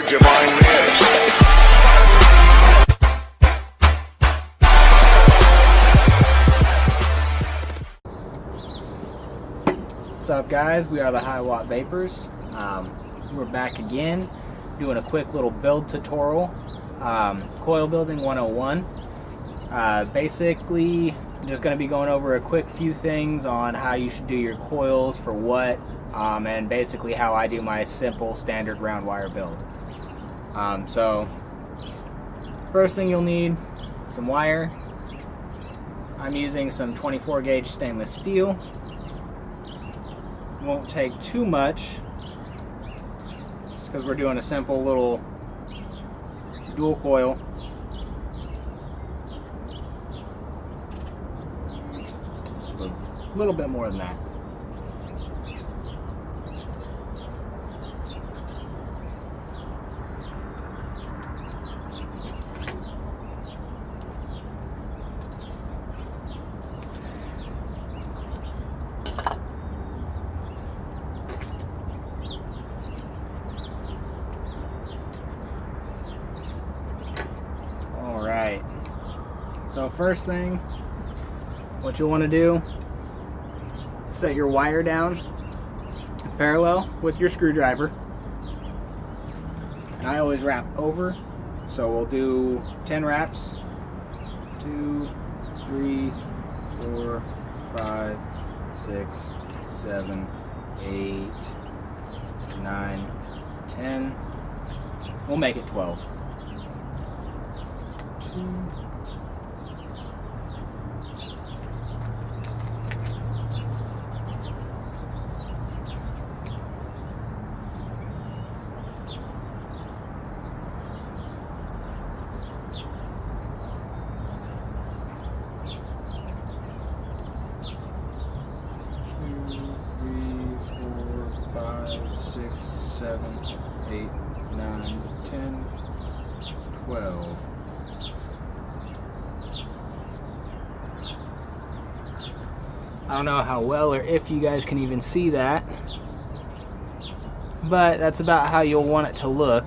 Divine Mix. What's up, guys? We are the High Watt Vapors. We're back again doing a quick little build tutorial. Coil Building 101. Basically, just going to be going over a quick few things on how you should do your coils for what, and basically how I do my simple standard round wire build. So first thing you'll need some wire. I'm using some 24 gauge stainless steel. Won't take too much just because we're doing a simple little dual coil. A little bit more than that. Alright, so first thing, what you'll want to do, set your wire down parallel with your screwdriver. And I always wrap over, so we'll do 10 wraps. 2, 3, 4, 5, 6, 7, 8, 9, 10. We'll make it 12. 2, Six, 7, 8, 9, 10, 12. I don't know how well or if you guys can even see that, but that's about how you'll want it to look.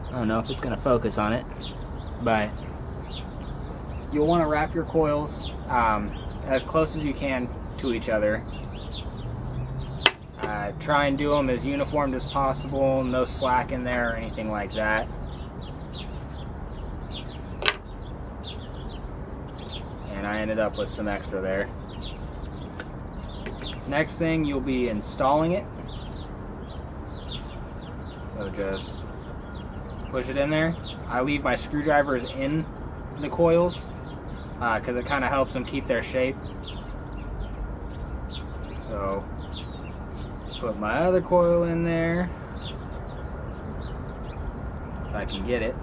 I don't know if it's going to focus on it, but you'll want to wrap your coils as close as you can to each other. Try and do them as uniformed as possible, no slack in there or anything like that. And I ended up with some extra there. Next thing, you'll be installing it. So just push it in there. I leave my screwdrivers in the coils because it kind of helps them keep their shape. So put my other coil in there, if I can get it.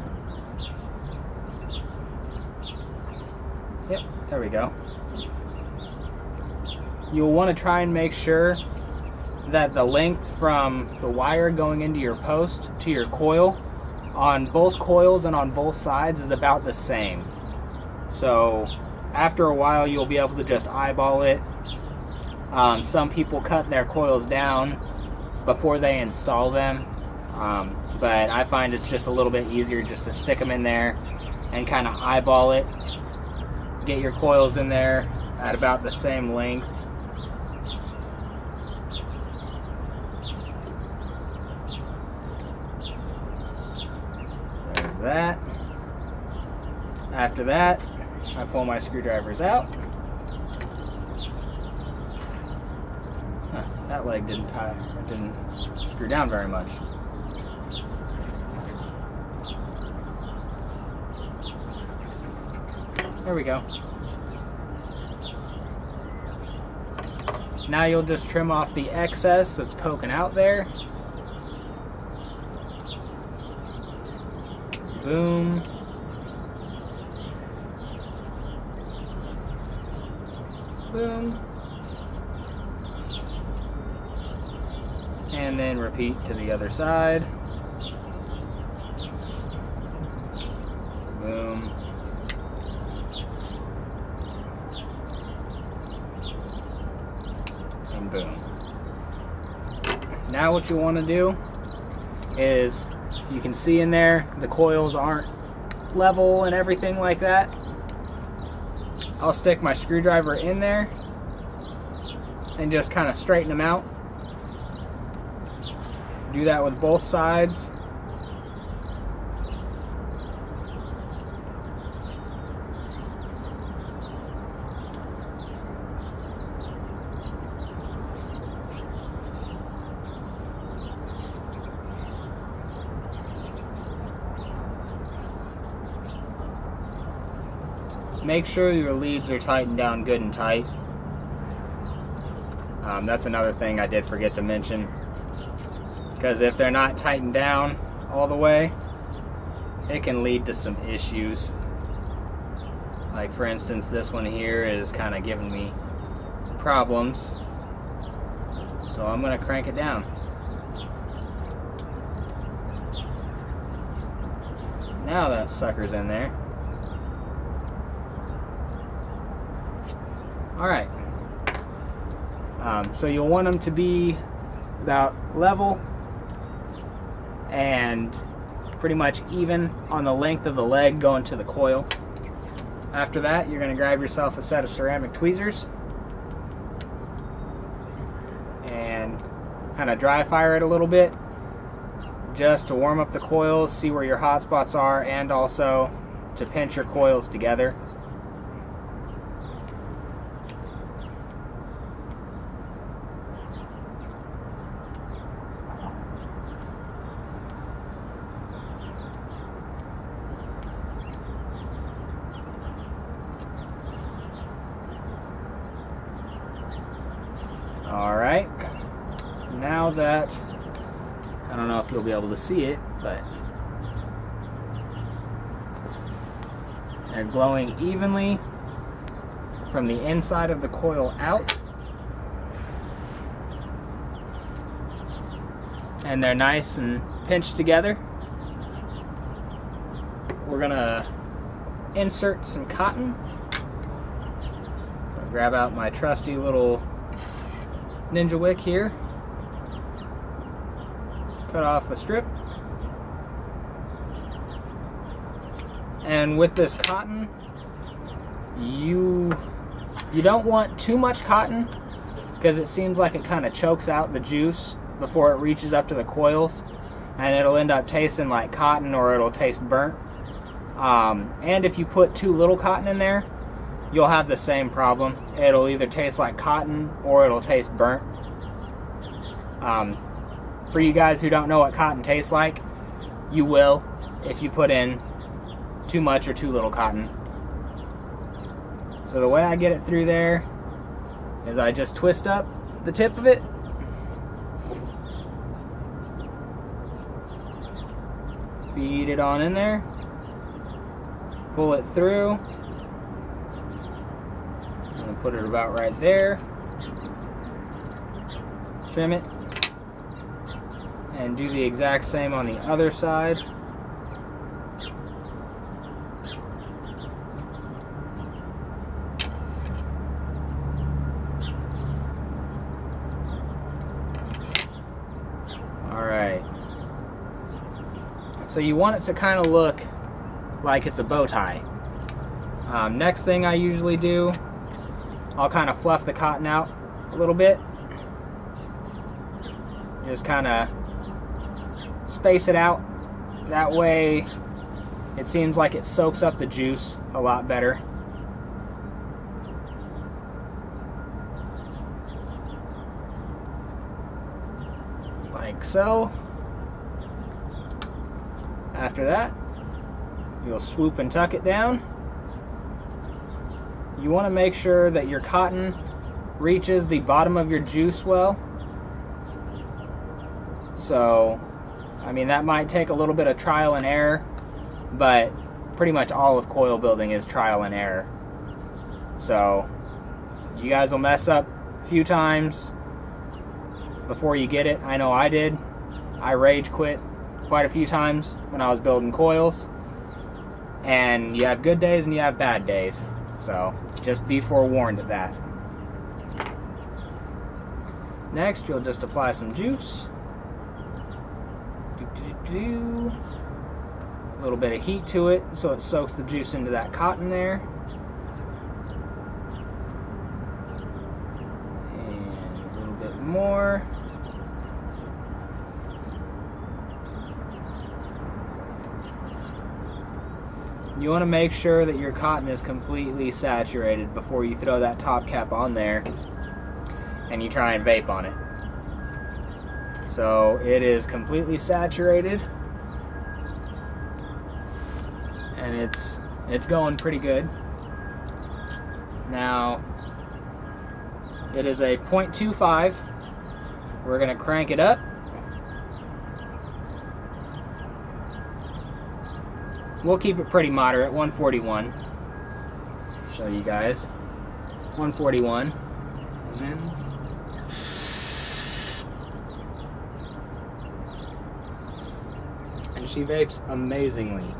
Yep, there we go. You'll want to try and make sure that the length from the wire going into your post to your coil on both coils and on both sides is about the same. So after a while you'll be able to just eyeball it. Some people cut their coils down before they install them, but I find it's just a little bit easier just to stick them in there and kind of eyeball it. Get your coils in there at about the same length. There's that. After that, I pull my screwdrivers out. That leg didn't screw down very much. There we go. Now you'll just trim off the excess that's poking out there. Boom. Boom. And then repeat to the other side. Boom. And boom. Now what you want to do is You can see in there the coils aren't level and everything like that. I'll stick my screwdriver in there and just kind of straighten them out. Do that with both sides. Make sure your leads are tightened down good and tight. That's another thing I did forget to mention, because if they're not tightened down all the way, it can lead to some issues. Like for instance, this one here is kind of giving me problems, so I'm going to crank it down. Now that sucker's in there. Alright, so you'll want them to be about level and pretty much even on the length of the leg going to the coil. After that, you're going to grab yourself a set of ceramic tweezers and kind of dry fire it a little bit just to warm up the coils, see where your hot spots are, and also to pinch your coils together. Alright, now that, I don't know if you'll be able to see it, but they're glowing evenly from the inside of the coil out, and they're nice and pinched together. We're gonna insert some cotton. I'll grab out my trusty little Ninja wick here, cut off a strip, and with this cotton, you don't want too much cotton because it seems like it kind of chokes out the juice before it reaches up to the coils, and it'll end up tasting like cotton or it'll taste burnt. And if you put too little cotton in there, you'll have the same problem. It'll either taste like cotton or it'll taste burnt. For you guys who don't know what cotton tastes like, you will if you put in too much or too little cotton. So the way I get it through there is I just twist up the tip of it, feed it on in there, pull it through, and put it about right there, trim it, and do the exact same on the other side. Alright, so you want it to kind of look like it's a bow tie. Next thing I usually do, I'll kind of fluff the cotton out a little bit. Just kind of space it out. That way it seems like it soaks up the juice a lot better. Like so. After that, you'll swoop and tuck it down. You want to make sure that your cotton reaches the bottom of your juice well. So, I mean, that might take a little bit of trial and error, but pretty much all of coil building is trial and error. So, you guys will mess up a few times before you get it. I know I did. I rage quit quite a few times when I was building coils. And you have good days and you have bad days. So, just be forewarned of that. Next, you'll just apply some juice. A little bit of heat to it so it soaks the juice into that cotton there. And a little bit more. You want to make sure that your cotton is completely saturated before you throw that top cap on there and you try and vape on it. So it is completely saturated and it's going pretty good. Now it is a 0.25. We're going to crank it up. We'll keep it pretty moderate, 141. Show you guys. 141. And then and she vapes amazingly.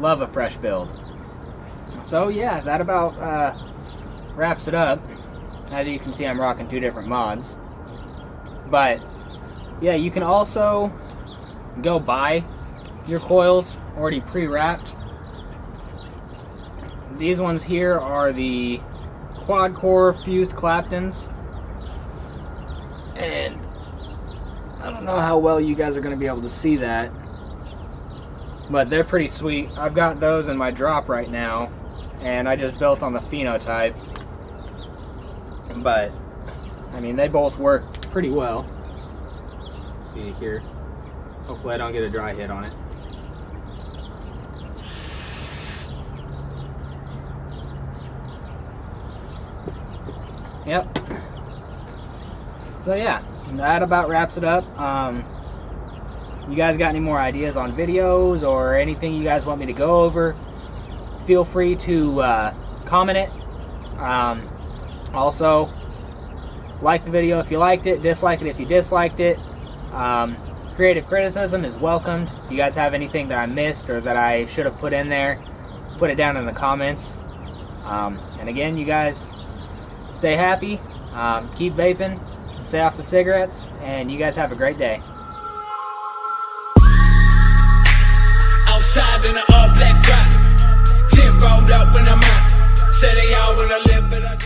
Love a fresh build. So yeah, that about wraps it up. As you can see, I'm rocking 2 different mods. But yeah, you can also go buy your coils already pre-wrapped. These ones here are the quad core fused Claptons. And I don't know how well you guys are going to be able to see that, but they're pretty sweet. I've got those in my drop right now, and I just built on the phenotype. But I mean, they both work pretty well. See here. Hopefully I don't get a dry hit on it. Yep. So yeah, that about wraps it up. You guys got any more ideas on videos or anything you guys want me to go over? Feel free to comment it. Also, like the video if you liked it, dislike it if you disliked it. Creative criticism is welcomed. If you guys have anything that I missed or that I should have put in there, put it down in the comments. And again, you guys stay happy, keep vaping, stay off the cigarettes, and you guys have a great day. Outside in the all black drop, 10 rolled up when I'm out. Say they all wanna live, but I